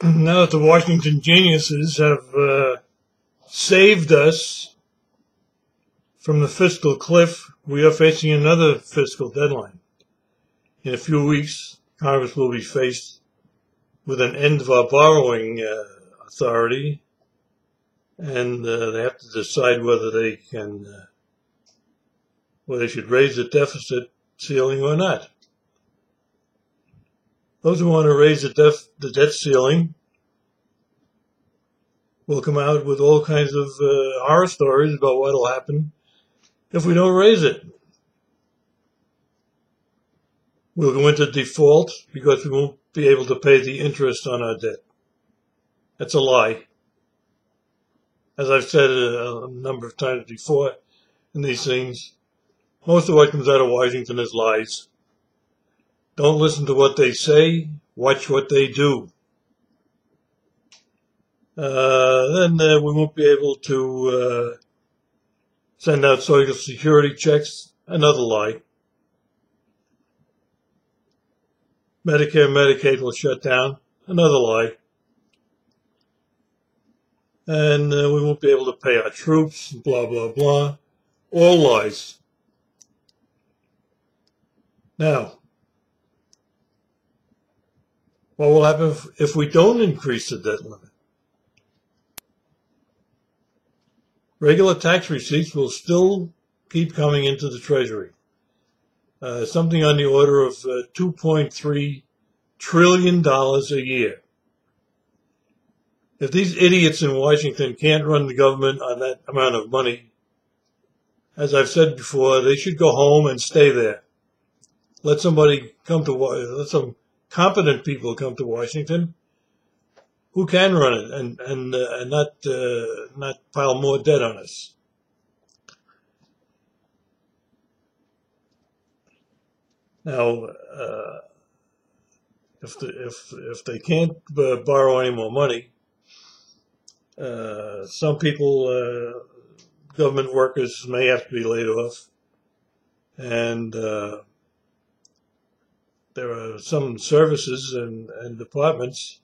now that the Washington geniuses have saved us from the fiscal cliff, we are facing another fiscal deadline. In a few weeks, Congress will be faced with an end of our borrowing authority, and they have to decide whether they should raise the deficit ceiling or not. Those who want to raise the debt ceiling will come out with all kinds of horror stories about what will happen if we don't raise it. We'll go into default because we won't be able to pay the interest on our debt. That's a lie. As I've said a number of times before in these things, most of what comes out of Washington is lies. Don't listen to what they say, watch what they do. Then we won't be able to send out Social Security checks. Another lie. Medicare, Medicaid will shut down. Another lie. And we won't be able to pay our troops, blah, blah, blah. All lies. Now, what will happen if we don't increase the debt limit? Regular tax receipts will still keep coming into the Treasury. Something on the order of $2.3 trillion a year. If these idiots in Washington can't run the government on that amount of money, as I've said before, they should go home and stay there. Let some competent people come to Washington who can run it and not pile more debt on us. Now, if they can't borrow any more money, some people, government workers, may have to be laid off, and there are some services and departments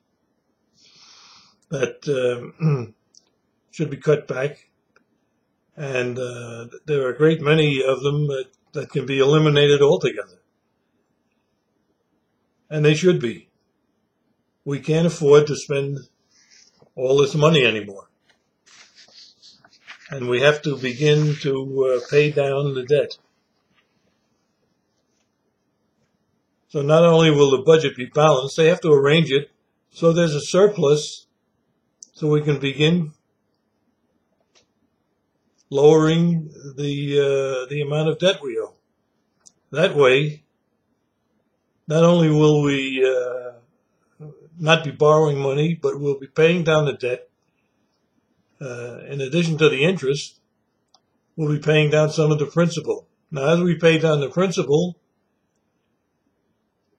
that should be cut back, and there are a great many of them that can be eliminated altogether. And they should be. We can't afford to spend all this money anymore. And we have to begin to pay down the debt. So not only will the budget be balanced, they have to arrange it so there's a surplus so we can begin lowering the amount of debt we owe. That way, not only will we not be borrowing money, but we'll be paying down the debt. In addition to the interest, we'll be paying down some of the principal. Now, as we pay down the principal,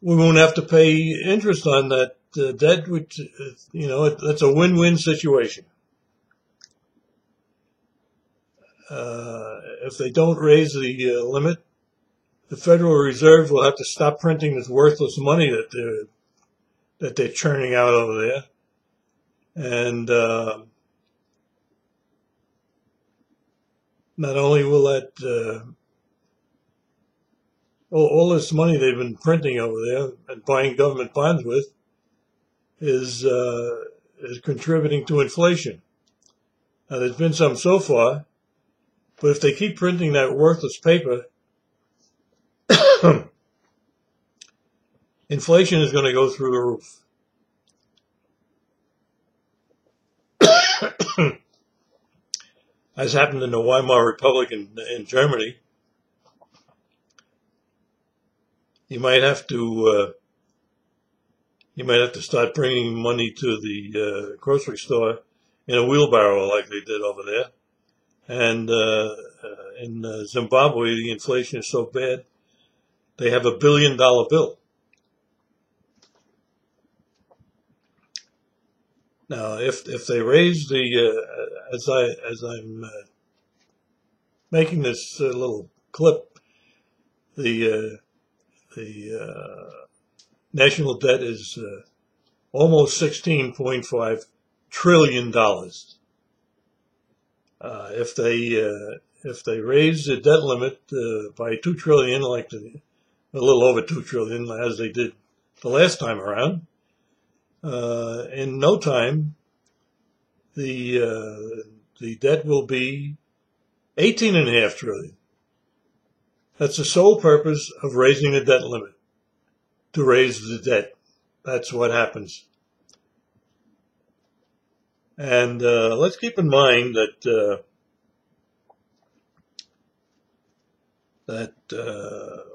we won't have to pay interest on that debt, which, that's a win-win situation. If they don't raise the limit, the Federal Reserve will have to stop printing this worthless money that they're churning out over there, and not only will that all this money they've been printing over there and buying government bonds with is contributing to inflation. Now, there's been some so far, but if they keep printing that worthless paper, inflation is going to go through the roof. As happened in the Weimar Republic in Germany, you might have to start bringing money to the grocery store in a wheelbarrow like they did over there. And in Zimbabwe, the inflation is so bad, they have $1 billion bill. Now, if they raise as I'm making this little clip, the national debt is almost $16.5 trillion. If they raise the debt limit by $2 trillion, like a little over $2 trillion, as they did the last time around, in no time, the debt will be $18.5 trillion. That's the sole purpose of raising the debt limit, to raise the debt. That's what happens. And let's keep in mind that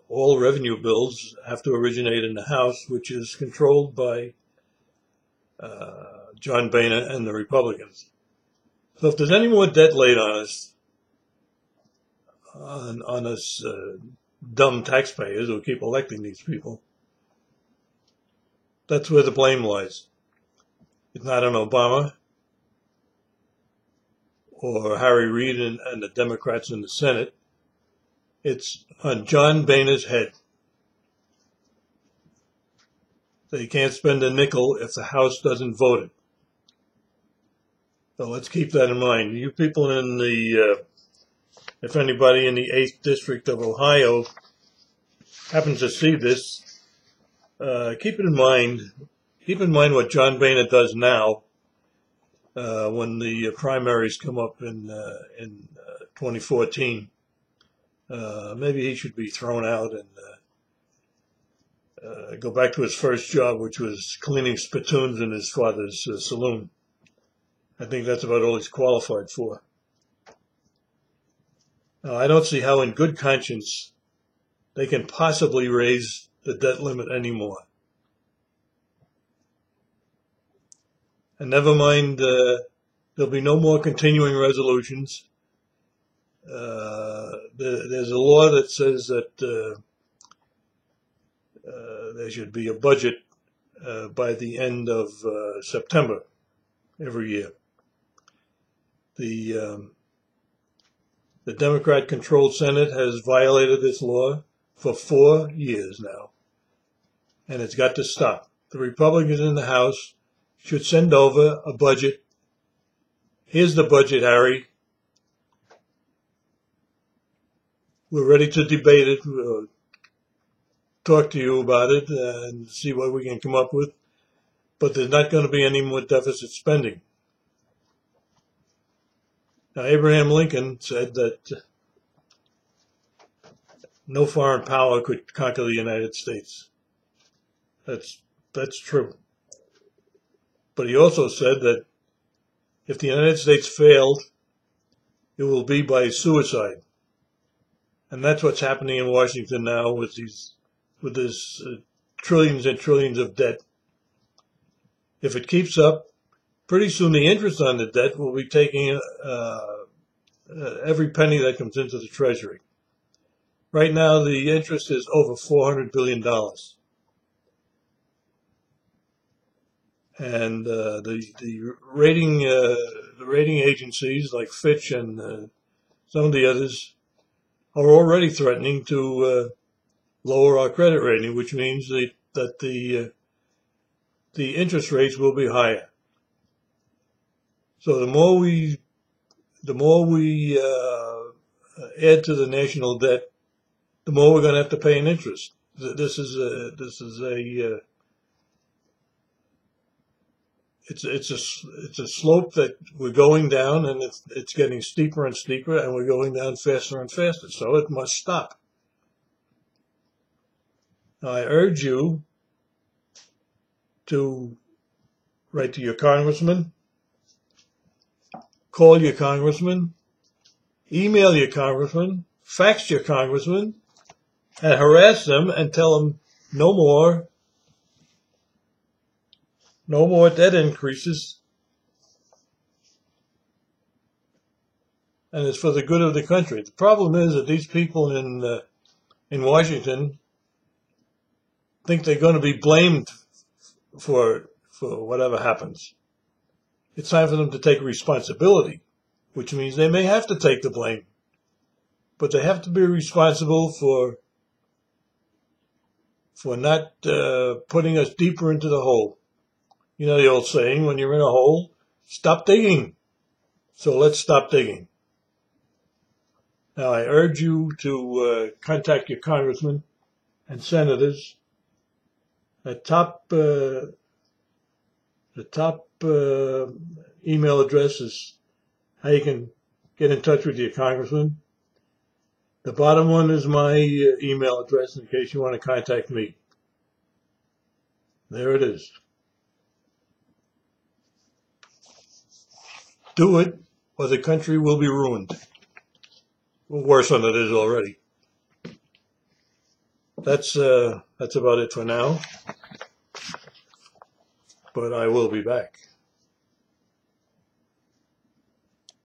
all revenue bills have to originate in the House, which is controlled by John Boehner and the Republicans. So if there's any more debt laid on us, dumb taxpayers who keep electing these people, that's where the blame lies. It's not on Obama or Harry Reid and the Democrats in the Senate. It's on John Boehner's head. They can't spend a nickel if the House doesn't vote it. So let's keep that in mind. You people in if anybody in the 8th District of Ohio happens to see this, keep it in mind. Keep in mind what John Boehner does now when the primaries come up in 2014. Maybe he should be thrown out and go back to his first job, which was cleaning spittoons in his father's saloon. I think that's about all he's qualified for. Now, I don't see how in good conscience they can possibly raise the debt limit anymore. And never mind, there'll be no more continuing resolutions. There's a law that says that there should be a budget by the end of September every year. The Democrat-controlled Senate has violated this law for 4 years now, and it's got to stop. The Republicans in the House should send over a budget. Here's the budget, Harry. We're ready to debate it, talk to you about it, and see what we can come up with. But there's not going to be any more deficit spending. Now, Abraham Lincoln said that no foreign power could conquer the United States. That's true. But he also said that if the United States failed, it will be by suicide. And that's what's happening in Washington now with this trillions and trillions of debt. If it keeps up, pretty soon the interest on the debt will be taking every penny that comes into the Treasury. Right now, the interest is over $400 billion. And the rating agencies like Fitch and some of the others are already threatening to lower our credit rating, which means that the interest rates will be higher. So the more we add to the national debt, the more we're going to have to pay in interest. It's a slope that we're going down, and it's getting steeper and steeper, and we're going down faster and faster. So it must stop. Now, I urge you to write to your congressman, call your congressman, email your congressman, fax your congressman, and harass them and tell them no more debt increases. And it's for the good of the country. The problem is that these people in Washington think they're going to be blamed for whatever happens. It's time for them to take responsibility, which means they may have to take the blame. But they have to be responsible for not putting us deeper into the hole. You know the old saying, when you're in a hole, stop digging. So let's stop digging. Now I urge you to contact your congressmen and senators. The top email address is how you can get in touch with your congressman. The bottom one is my email address in case you want to contact me. There it is. Do it, or the country will be ruined. Worse than it is already. That's about it for now. But I will be back.